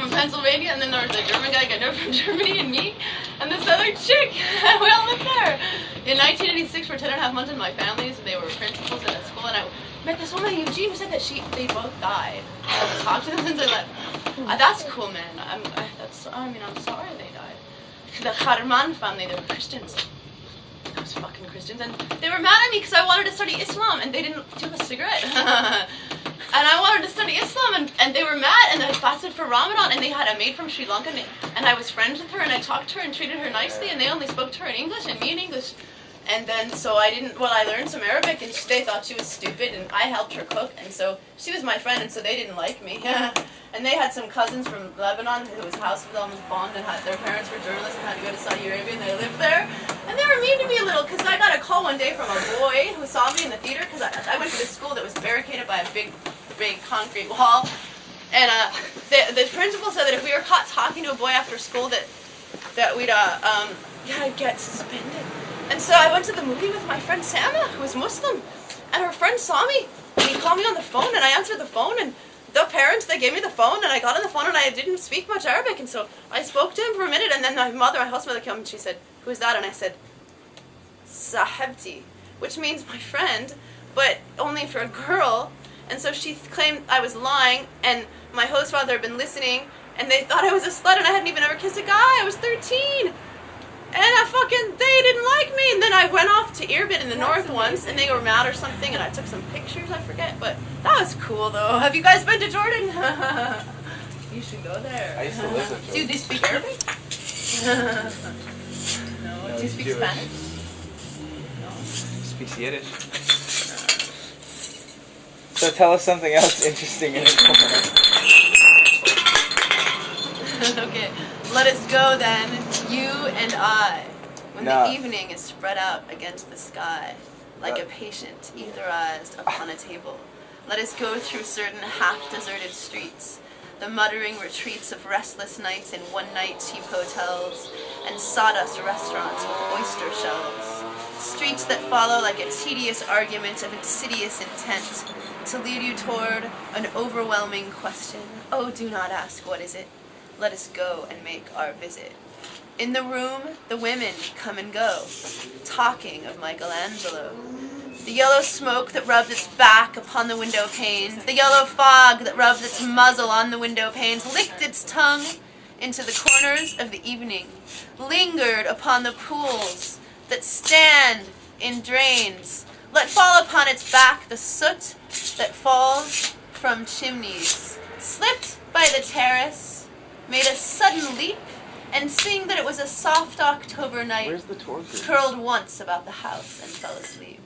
from Pennsylvania, and then there was a German guy got from Germany, and me, and this other chick. We all lived there. In 1986, for 10.5 months in my family, so they were principals at a school, and I met this woman in Eugene who said that they both died. I talked to them since I left. That's cool, man. I'm sorry they died. The Kharman family, they were Christians. Those fucking Christians, and they were mad at me because I wanted to study Islam, and they didn't do a cigarette. And I wanted to study Islam, and they were mad, and I fasted for Ramadan, and they had a maid from Sri Lanka, and I was friends with her, and I talked to her and treated her nicely, and they only spoke to her in English, and me in English. And then, so I learned some Arabic, and they thought she was stupid, and I helped her cook, and so she was my friend, and so they didn't like me. And they had some cousins from Lebanon whose house was almost bombed, and their parents were journalists and had to go to Saudi Arabia, and they lived there. And they were mean to me a little, because I got a call one day from a boy who saw me in the theater, because I went to this school that was barricaded by a big concrete wall. And the principal said that if we were caught talking to a boy after school, that we'd get suspended. And so I went to the movie with my friend Sama, who was Muslim, and her friend saw me, and he called me on the phone, and I answered the phone, and the parents, they gave me the phone, and I got on the phone, and I didn't speak much Arabic, and so I spoke to him for a minute, and then my host mother came, and she said, "Who's that?" And I said, "Sahibti," which means my friend, but only for a girl. And so she claimed I was lying, and my host father had been listening, and they thought I was a slut, and I hadn't even ever kissed a guy. I was 13. And they didn't like me. And then I went off to Irbid in the north once, and they were mad or something, and I took some pictures, I forget. But that was cool, though. Have you guys been to Jordan? You should go there. I used to live in Jordan. Do they speak Arabic? No. Do you speak Spanish? No. Speaks Yiddish. So tell us something else interesting and important. Okay, let us go then, you and I, when the evening is spread out against the sky, like a patient etherized upon a table. Let us go through certain half-deserted streets, the muttering retreats of restless nights in one-night cheap hotels, and sawdust restaurants with oyster shells. Streets that follow like a tedious argument of insidious intent to lead you toward an overwhelming question. Oh, do not ask, what is it? Let us go and make our visit. In the room, the women come and go, talking of Michelangelo. The yellow smoke that rubbed its back upon the window panes, the yellow fog that rubbed its muzzle on the window panes, licked its tongue into the corners of the evening, lingered upon the pools that stand in drains, let fall upon its back the soot that falls from chimneys, slipped by the terrace, made a sudden leap, and seeing that it was a soft October night, curled once about the house and fell asleep.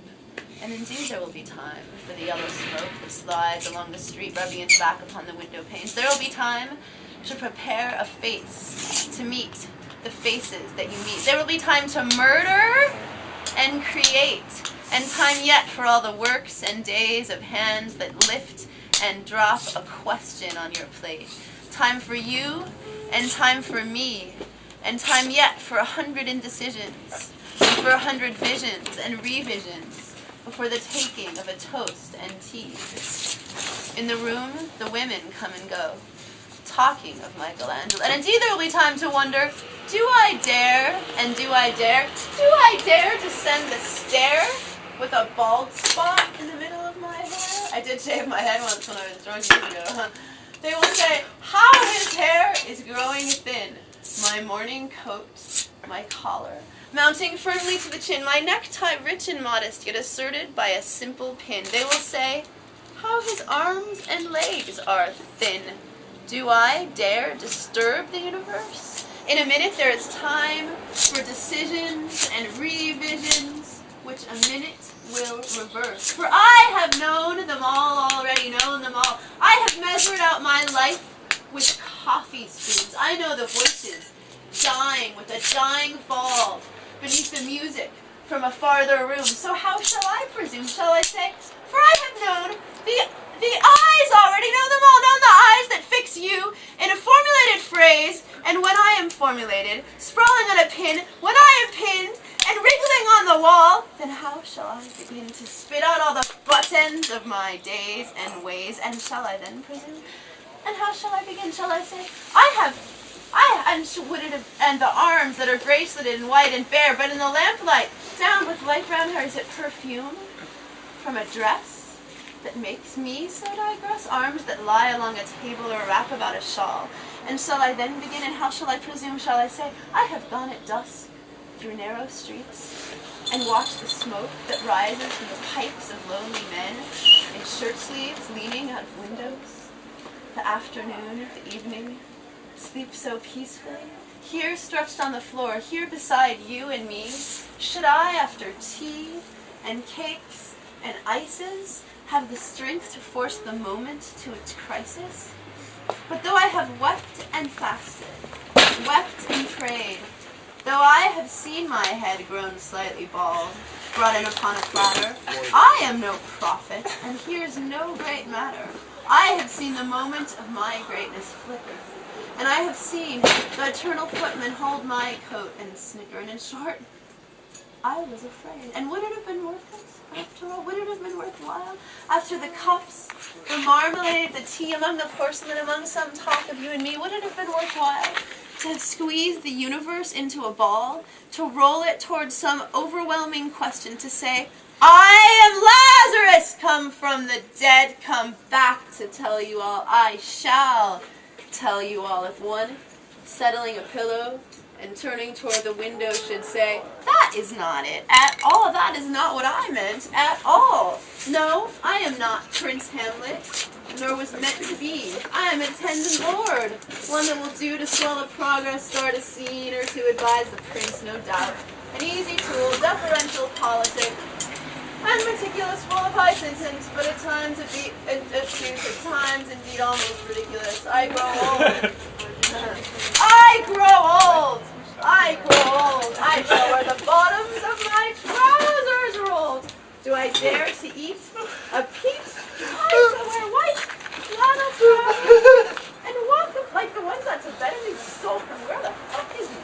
And indeed there will be time for the yellow smoke that slides along the street, rubbing its back upon the window panes. There will be time to prepare a face, to meet the faces that you meet. There will be time to murder and create, and time yet for all the works and days of hands that lift and drop a question on your plate. Time for you, and time for me, and time yet for 100 indecisions, and for 100 visions and revisions, before the taking of a toast and tea. In the room, the women come and go, talking of Michelangelo. And indeed there will be time to wonder, do I dare, and do I dare descend the stair with a bald spot in the middle of my hair? I did shave my head once when I was drunk years ago. They will say, how his hair is growing thin. My morning coat, my collar, mounting firmly to the chin, my necktie rich and modest, yet asserted by a simple pin. They will say, how his arms and legs are thin. Do I dare disturb the universe? In a minute there is time for decisions and revisions, which a minute will reverse. For I have known them all already, known them all. I have measured out my life with coffee spoons. I know the voices dying with a dying fall beneath the music from a farther room. So how shall I presume? Shall I say, for I have known the eyes already, know them all, known the eyes that fix you in a formulated phrase, and when I am formulated, sprawling on a pin, when I am pinned, and wriggling on the wall, then how shall I begin to spit out all the buttons of my days and ways, and shall I then presume And how shall I begin? Shall I say, and the arms that are braceleted and white and bare, but in the lamplight, down with light brown hair, is it perfume from a dress that makes me so digress? Arms that lie along a table or wrap about a shawl. And shall I then begin, and how shall I presume? Shall I say, I have gone at dusk through narrow streets, and watched the smoke that rises from the pipes of lonely men in shirt sleeves leaning out of windows? The afternoon, the evening, sleep so peacefully. Here stretched on the floor, here beside you and me, should I, after tea and cakes and ices, have the strength to force the moment to its crisis? But though I have wept and fasted, wept and prayed, though I have seen my head grown slightly bald, brought in upon a platter, I am no prophet, and here's no great matter. I have seen the moment of my greatness flicker, and I have seen the eternal footman hold my coat and snicker, and in short, I was afraid. And would it have been worth it, after all? Would it have been worthwhile? After the cups, the marmalade, the tea, among the porcelain, among some talk of you and me, would it have been worthwhile to have squeezed the universe into a ball, to roll it towards some overwhelming question, to say, I am Lazarus, come from the dead, come back to tell you all. I shall tell you all. If one, settling a pillow and turning toward the window, should say, that is not it at all, that is not what I meant at all. No, I am not Prince Hamlet, nor was meant to be. I am attendant lord, one that will do to swell a progress, start a scene, or to advise the prince, no doubt. An easy tool, deferential politic, and meticulous, full of high sentence, but at times at times indeed almost ridiculous. I grow old. I grow old. I grow old. I shall wear the bottoms of my trousers rolled. Do I dare to eat a peach? I shall wear white flannel trousers and walk like the ones that's a Benedict stole from where the fuck is he?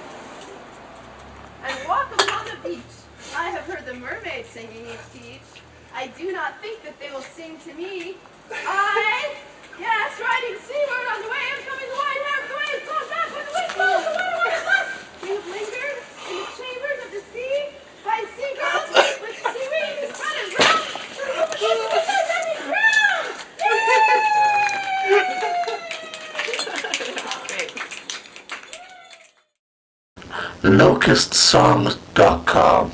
And walk upon the beach. I have heard the mermaids singing each to each. I do not think that they will sing to me. Yes, riding seaward on the wave, coming the white hair, the waves blow back when the wind blows, the winter water left. You have lingered in the chambers of the sea, by seagulls with seaweed and spread and brown, for who begins with this every crown? LocustSongs.com